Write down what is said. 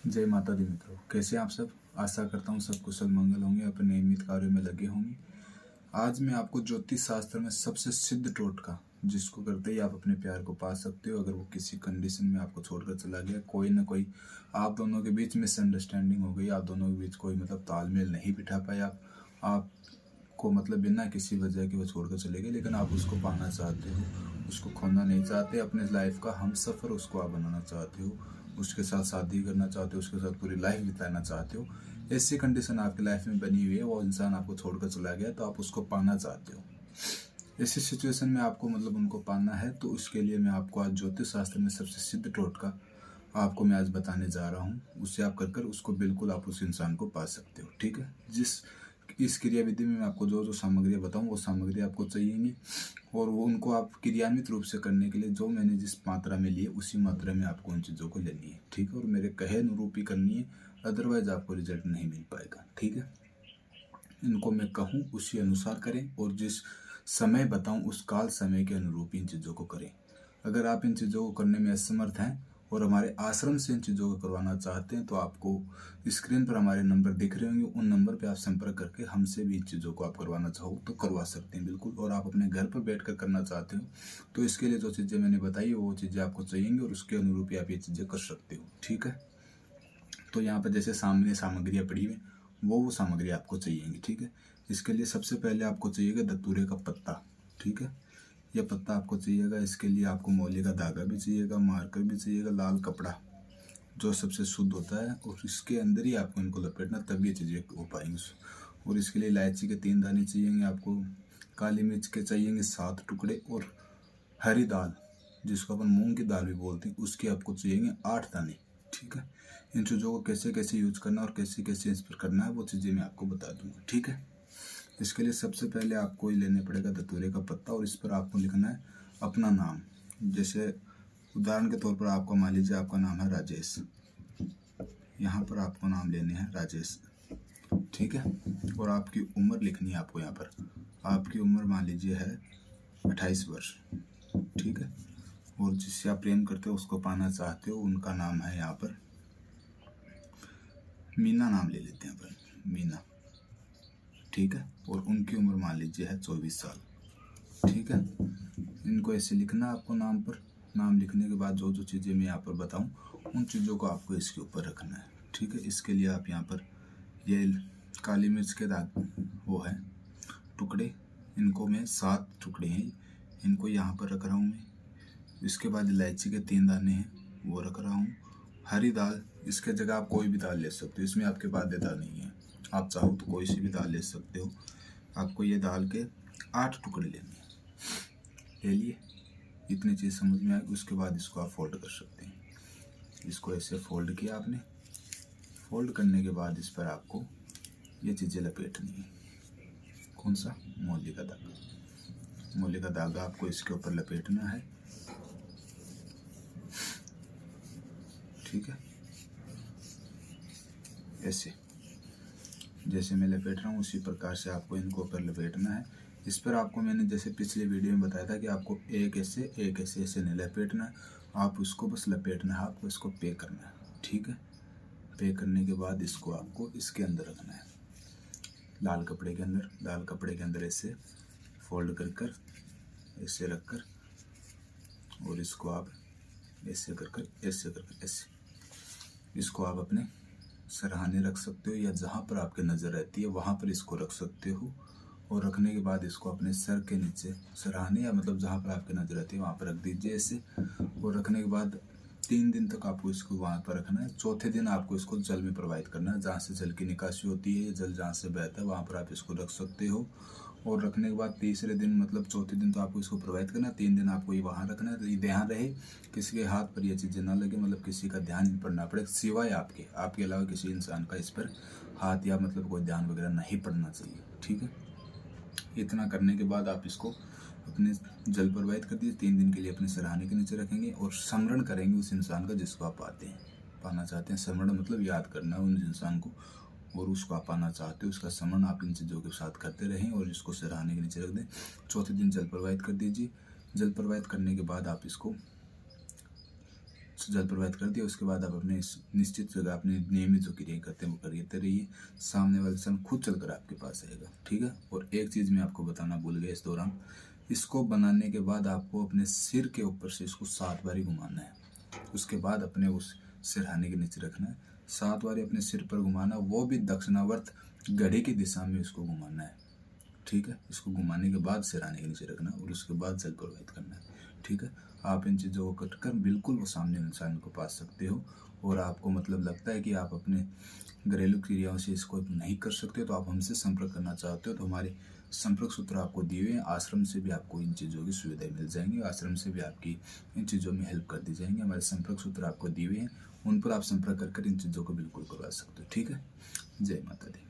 जय माता दी मित्रों, कैसे हैं आप सब। आशा करता हूँ सब कुशल मंगल होंगे, अपने नियमित कार्यों में लगे होंगे। आज मैं आपको ज्योतिष शास्त्र में सबसे सिद्ध टोटका, जिसको करते ही आप अपने प्यार को पा सकते हो। अगर वो किसी कंडीशन में आपको छोड़कर चला गया, कोई ना कोई आप दोनों के बीच मिसअंडरस्टैंडिंग हो गई, आप दोनों के बीच कोई मतलब तालमेल नहीं बिठा पाया, आपको मतलब बिना किसी वजह के वो छोड़कर चले गए, लेकिन आप उसको पाना चाहते हो, उसको खोना नहीं चाहते, अपने लाइफ का हमसफ़र उसको आप बनाना चाहते हो, उसके साथ शादी करना चाहते हो, उसके साथ पूरी लाइफ बिताना चाहते हो। ऐसी कंडीशन आपकी लाइफ में बनी हुई है, वो इंसान आपको छोड़कर चला गया, तो आप उसको पाना चाहते हो। ऐसी सिचुएशन में आपको मतलब उनको पाना है, तो उसके लिए मैं आपको आज ज्योतिष शास्त्र में सबसे सिद्ध टोटका आपको मैं आज बताने जा रहा हूँ। उससे आप कर उसको बिल्कुल आप उस इंसान को पा सकते हो। ठीक है, इस क्रिया विधि में मैं आपको जो जो सामग्रियाँ बताऊँ, वो सामग्री आपको चाहिए, और वो उनको आप क्रियान्वित रूप से करने के लिए जो मैंने जिस मात्रा में लिए उसी मात्रा में आपको उन चीज़ों को लेनी है। ठीक है, और मेरे कहे अनुरूप ही करनी है, अदरवाइज आपको रिजल्ट नहीं मिल पाएगा। ठीक है, इनको मैं कहूँ उसी अनुसार करें, और जिस समय बताऊँ उस काल समय के अनुरूप इन चीज़ों को करें। अगर आप इन चीज़ों को करने में असमर्थ हैं और हमारे आश्रम से इन चीज़ों को करवाना चाहते हैं, तो आपको स्क्रीन पर हमारे नंबर दिख रहे होंगे, उन नंबर पर आप संपर्क करके हमसे भी इन चीज़ों को आप करवाना चाहो तो करवा सकते हैं बिल्कुल। और आप अपने घर पर बैठकर करना चाहते हो, तो इसके लिए जो चीज़ें मैंने बताई वो चीज़ें आपको चाहिए, और उसके अनुरूप ही आप ये चीज़ें कर सकते हो। ठीक है, तो यहाँ पर जैसे सामने सामग्रियाँ पड़ी हुई, वो सामग्री आपको चाहिएगी। ठीक है, इसके लिए सबसे पहले आपको चाहिएगा धतूरे का पत्ता। ठीक है, यह पत्ता आपको चाहिएगा। इसके लिए आपको मौली का धागा भी चाहिएगा, मार्कर भी चाहिएगा, लाल कपड़ा जो सबसे शुद्ध होता है, और इसके अंदर ही आपको इनको लपेटना, तब ये चीज़ें हो पाएंगी। और इसके लिए इलायची के 3 दाने चाहिएंगे आपको, काली मिर्च के चाहिएंगे 7 टुकड़े, और हरी दाल जिसको अपन मूंग की दाल भी बोलते हैं, उसके आपको चाहिएंगे 8 दाने। ठीक है, इन चीज़ों को कैसे कैसे यूज करना और कैसे कैसे इस पर करना है, वो चीज़ें मैं आपको बता दूंगा। ठीक है, इसके लिए सबसे पहले आपको ही लेने पड़ेगा धतूरे का पत्ता, और इस पर आपको लिखना है अपना नाम। जैसे उदाहरण के तौर पर आपको मान लीजिए आपका नाम है राजेश, यहाँ पर आपको नाम लेने हैं राजेश। ठीक है, और आपकी उम्र लिखनी है आपको यहाँ पर। आपकी उम्र मान लीजिए है 28 वर्ष। ठीक है, और जिससे आप प्रेम करते हो, उसको पाना चाहते हो, उनका नाम है यहाँ पर मीना, नाम ले लेते हैं अपन मीना। ठीक है, और उनकी उम्र मान लीजिए है 24 साल। ठीक है, इनको ऐसे लिखना आपको नाम पर। नाम लिखने के बाद जो जो चीज़ें मैं यहाँ पर बताऊँ, उन चीज़ों को आपको इसके ऊपर रखना है। ठीक है, इसके लिए आप यहाँ पर ये काली मिर्च के दाग वो है टुकड़े, इनको मैं 7 टुकड़े हैं, इनको यहाँ पर रख रहा हूँ मैं। इसके बाद इलायची के 3 दाने हैं, वो रख रहा हूँ। हरी दाल, इसके जगह आप कोई भी दाल ले सकते हो, इसमें आपके बाध्यता नहीं है, आप चाहो तो कोई सी भी दाल ले सकते हो। आपको ये दाल के 8 टुकड़े लेने हैं। ले लिए, इतनी चीज़ समझ में आई। उसके बाद इसको आप फोल्ड कर सकते हैं। इसको ऐसे फोल्ड किया आपने। फोल्ड करने के बाद इस पर आपको ये चीज़ें लपेटनी है। कौन सा? मौली का धागा। मौली का धागा आपको इसके ऊपर लपेटना है। ठीक है, ऐसे जैसे मैं लपेट रहा हूँ उसी प्रकार से आपको इनको ऊपर लपेटना है। इस पर आपको मैंने जैसे पिछले वीडियो में बताया था कि आपको एक ऐसे ऐसे नहीं लपेटना है, आप उसको बस लपेटना है, आपको इसको पे करना है। ठीक है, पे करने के बाद इसको आपको इसके अंदर रखना है, लाल कपड़े के अंदर। लाल कपड़े के अंदर ऐसे फोल्ड कर कर ऐसे रख कर, और इसको आप ऐसे कर कर ऐसे कर कर ऐसे, इसको आप अपने सराहने रख सकते हो, या जहाँ पर आपकी नज़र रहती है वहाँ पर इसको रख सकते हो। और रखने के बाद इसको अपने सर के नीचे सराहने, या मतलब जहाँ पर आपकी नज़र रहती है वहाँ पर रख दीजिए ऐसे। और रखने के बाद 3 दिन तक आपको इसको वहाँ पर रखना है। चौथे दिन आपको इसको जल में प्रवाहित करना है, जहाँ से जल की निकासी होती है, जल जहाँ से बहता है वहाँ पर आप इसको रख सकते हो। और रखने के बाद तीसरे दिन मतलब चौथे दिन तो आपको इसको प्रवाहित करना है, 3 दिन आपको ये वहाँ रखना है। तो ये ध्यान रहे किसी के हाथ पर ये चीज़ें ना लगे, मतलब किसी का ध्यान इन पर ना पड़े, सिवाय आपके अलावा किसी इंसान का इस पर हाथ या मतलब कोई ध्यान वगैरह नहीं पड़ना चाहिए। ठीक है, इतना करने के बाद आप इसको अपने जल प्रवाहित कर दीजिए। 3 दिन के लिए अपने सराहने के नीचे रखेंगे और स्मरण करेंगे उस इंसान का जिसको आप पाना चाहते हैं। स्मरण मतलब याद करना है उन इंसान को, और उसको आप पाना चाहते हो, उसका स्मरण आप इन चीज़ों के साथ करते रहें और इसको सराहने के नीचे रख दें। चौथे दिन जल प्रवाहित कर दीजिए। जल प्रवाहित करने के बाद आप इसको जल प्रवाहित कर दिया। उसके बाद आप अपने निश्चित जगह अपने नियमित जो क्रियाएं करते हैं वो करते रहिए। सामने वाला इंसान खुद चलकर आपके पास आएगा, ठीक है। और एक चीज़ मैं आपको बताना भूल गया इस दौरान, इसको बनाने के बाद आपको अपने सिर के ऊपर से इसको 7 बारी घुमाना है। उसके बाद अपने उस सिरहाने के नीचे रखना है, 7 बारी अपने सिर पर घुमाना, वो भी दक्षिणावर्त घड़ी की दिशा में इसको घुमाना है, ठीक है। इसको घुमाने के बाद सिरहाने के नीचे रखना और उसके बाद जल प्रवाहित करना है, ठीक है। आप इन चीज़ों को कर बिल्कुल वो सामने इंसान को पा सकते हो। और आपको मतलब लगता है कि आप अपने घरेलू क्रियाओं से इसको नहीं कर सकते तो आप हमसे संपर्क करना चाहते हो तो हमारे संपर्क सूत्र आपको दिए हुए हैं। आश्रम से भी आपको इन चीज़ों की सुविधाएं मिल जाएंगी, आश्रम से भी आपकी इन चीज़ों में हेल्प कर दी जाएंगी। हमारे संपर्क सूत्र आपको दिए हुए हैं, उन पर आप संपर्क कर इन चीज़ों को बिल्कुल करवा सकते हो, ठीक है। जय माता दी।